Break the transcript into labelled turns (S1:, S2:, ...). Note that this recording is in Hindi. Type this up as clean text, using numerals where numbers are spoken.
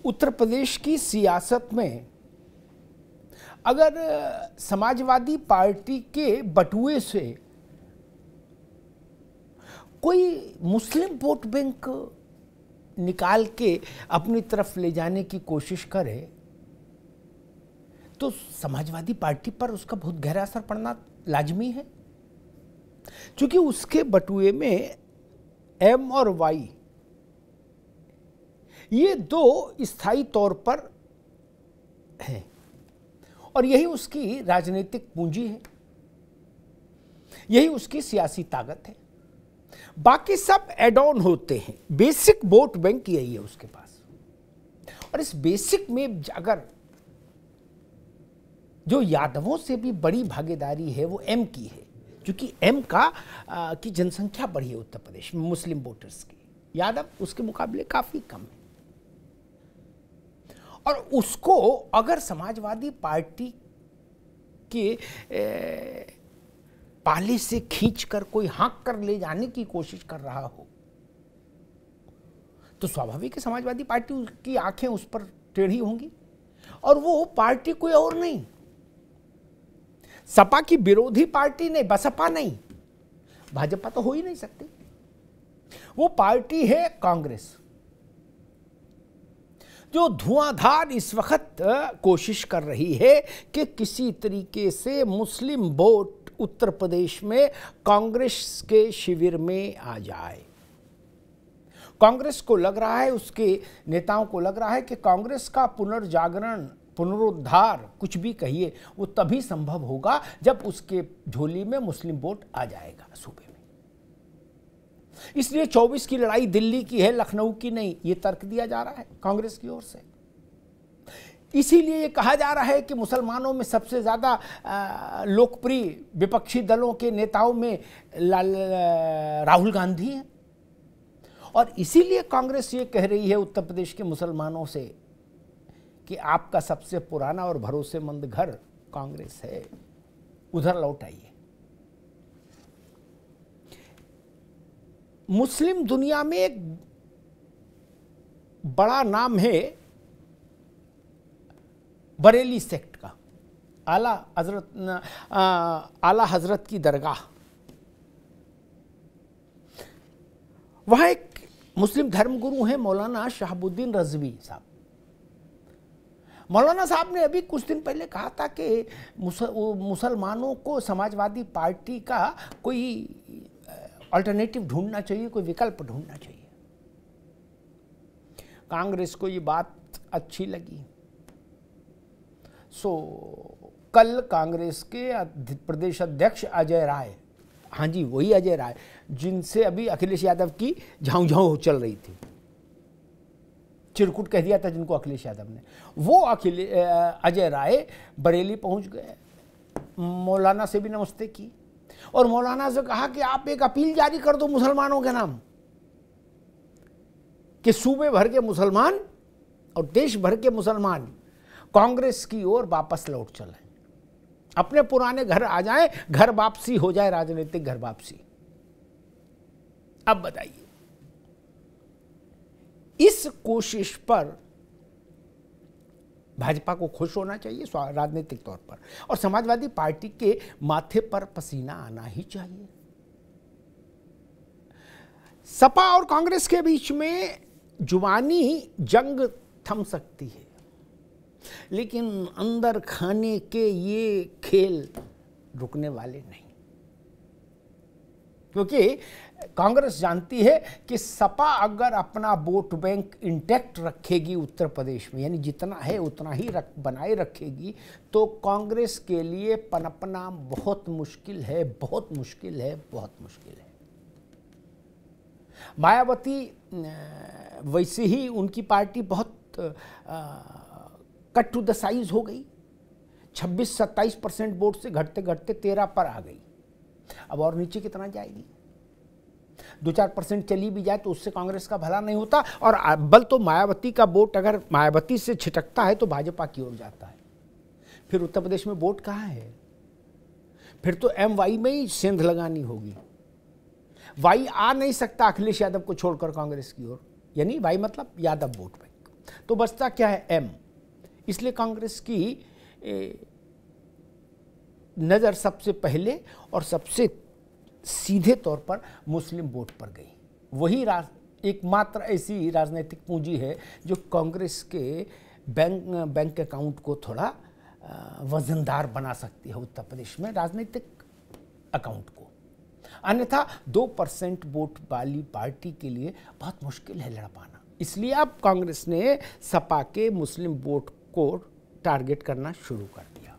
S1: उत्तर प्रदेश की सियासत में अगर समाजवादी पार्टी के बटुए से कोई मुस्लिम वोट बैंक निकाल के अपनी तरफ ले जाने की कोशिश करे तो समाजवादी पार्टी पर उसका बहुत गहरा असर पड़ना लाजमी है, क्योंकि उसके बटुए में एम और वाई ये दो स्थायी तौर पर हैं और यही उसकी राजनीतिक पूंजी है, यही उसकी सियासी ताकत है। बाकी सब एड ऑन होते हैं, बेसिक वोट बैंक यही है उसके पास। और इस बेसिक में अगर जो यादवों से भी बड़ी भागीदारी है वो एम की है, क्योंकि एम की जनसंख्या बढ़ी है उत्तर प्रदेश में मुस्लिम वोटर्स की, यादव उसके मुकाबले काफी कम है। और उसको अगर समाजवादी पार्टी के पाले से खींचकर कोई हाँक कर ले जाने की कोशिश कर रहा हो तो स्वाभाविक है समाजवादी पार्टी की आंखें उस पर टेढ़ी होंगी। और वो पार्टी कोई और नहीं, सपा की विरोधी पार्टी नहीं, बसपा नहीं, भाजपा तो हो ही नहीं सकती, वो पार्टी है कांग्रेस, जो धुआंधार इस वक्त कोशिश कर रही है कि किसी तरीके से मुस्लिम वोट उत्तर प्रदेश में कांग्रेस के शिविर में आ जाए। कांग्रेस को लग रहा है, उसके नेताओं को लग रहा है कि कांग्रेस का पुनर्जागरण, पुनरुद्धार, कुछ भी कहिए, वो तभी संभव होगा जब उसके झोली में मुस्लिम वोट आ जाएगा सूबे में। इसलिए 24 की लड़ाई दिल्ली की है, लखनऊ की नहीं, ये तर्क दिया जा रहा है कांग्रेस की ओर से। इसीलिए ये कहा जा रहा है कि मुसलमानों में सबसे ज्यादा लोकप्रिय विपक्षी दलों के नेताओं में राहुल गांधी हैं। और इसीलिए कांग्रेस ये कह रही है उत्तर प्रदेश के मुसलमानों से कि आपका सबसे पुराना और भरोसेमंद घर कांग्रेस है, उधर लौट आइए। मुस्लिम दुनिया में एक बड़ा नाम है बरेली सेक्ट का, आला हजरत की दरगाह। वहां एक मुस्लिम धर्मगुरु हैं मौलाना शहाबुद्दीन रज़वी साहब। मौलाना साहब ने अभी कुछ दिन पहले कहा था कि मुसलमानों को समाजवादी पार्टी का कोई अल्टरनेटिव ढूंढना चाहिए, कोई विकल्प ढूंढना चाहिए। कांग्रेस को ये बात अच्छी लगी। सो कल कांग्रेस के प्रदेश अध्यक्ष अजय राय, हाँ जी वही अजय राय जिनसे अभी अखिलेश यादव की झाऊ चल रही थी, चिरकुट कह दिया था जिनको अखिलेश यादव ने, वो अजय राय बरेली पहुंच गए, मौलाना से भी नमस्ते की और मौलाना से कहा कि आप एक अपील जारी कर दो मुसलमानों के नाम कि सूबे भर के मुसलमान और देश भर के मुसलमान कांग्रेस की ओर वापस लौट चलें, अपने पुराने घर आ जाएं, घर वापसी हो जाए, राजनीतिक घर वापसी। अब बताइए, इस कोशिश पर भाजपा को खुश होना चाहिए राजनीतिक तौर पर, और समाजवादी पार्टी के माथे पर पसीना आना ही चाहिए। सपा और कांग्रेस के बीच में जुबानी जंग थम सकती है, लेकिन अंदर खाने के ये खेल रुकने वाले नहीं, क्योंकि कांग्रेस जानती है कि सपा अगर अपना वोट बैंक इंटैक्ट रखेगी उत्तर प्रदेश में, यानी जितना है उतना ही बनाए रखेगी, तो कांग्रेस के लिए पनपना बहुत मुश्किल है, बहुत मुश्किल है, बहुत मुश्किल है। मायावती वैसे ही उनकी पार्टी बहुत कट टू द साइज हो गई, 26-27% वोट से घटते घटते 13 पर आ गई। अब और नीचे कितना जाएगी? 2-4% चली भी जाए तो उससे कांग्रेस का भला नहीं होता, और अव्वल तो मायावती का वोट अगर मायावती से छिटकता है तो भाजपा की ओर जाता है। फिर उत्तर प्रदेश में वोट कहाँ है? फिर तो एम-वाई में ही सेंध लगानी होगी। वाई आ नहीं सकता अखिलेश यादव को छोड़कर कांग्रेस की ओर, यानी वाई मतलब यादव वोट बैंक। तो बचता क्या है, एम। इसलिए कांग्रेस की नज़र सबसे पहले और सबसे सीधे तौर पर मुस्लिम वोट पर गई। वही एकमात्र ऐसी राजनीतिक पूंजी है जो कांग्रेस के बैंक अकाउंट को थोड़ा वजनदार बना सकती है उत्तर प्रदेश में, राजनीतिक अकाउंट को। अन्यथा 2% वोट वाली पार्टी के लिए बहुत मुश्किल है लड़ पाना। इसलिए अब कांग्रेस ने सपा के मुस्लिम वोट को टारगेट करना शुरू कर दिया।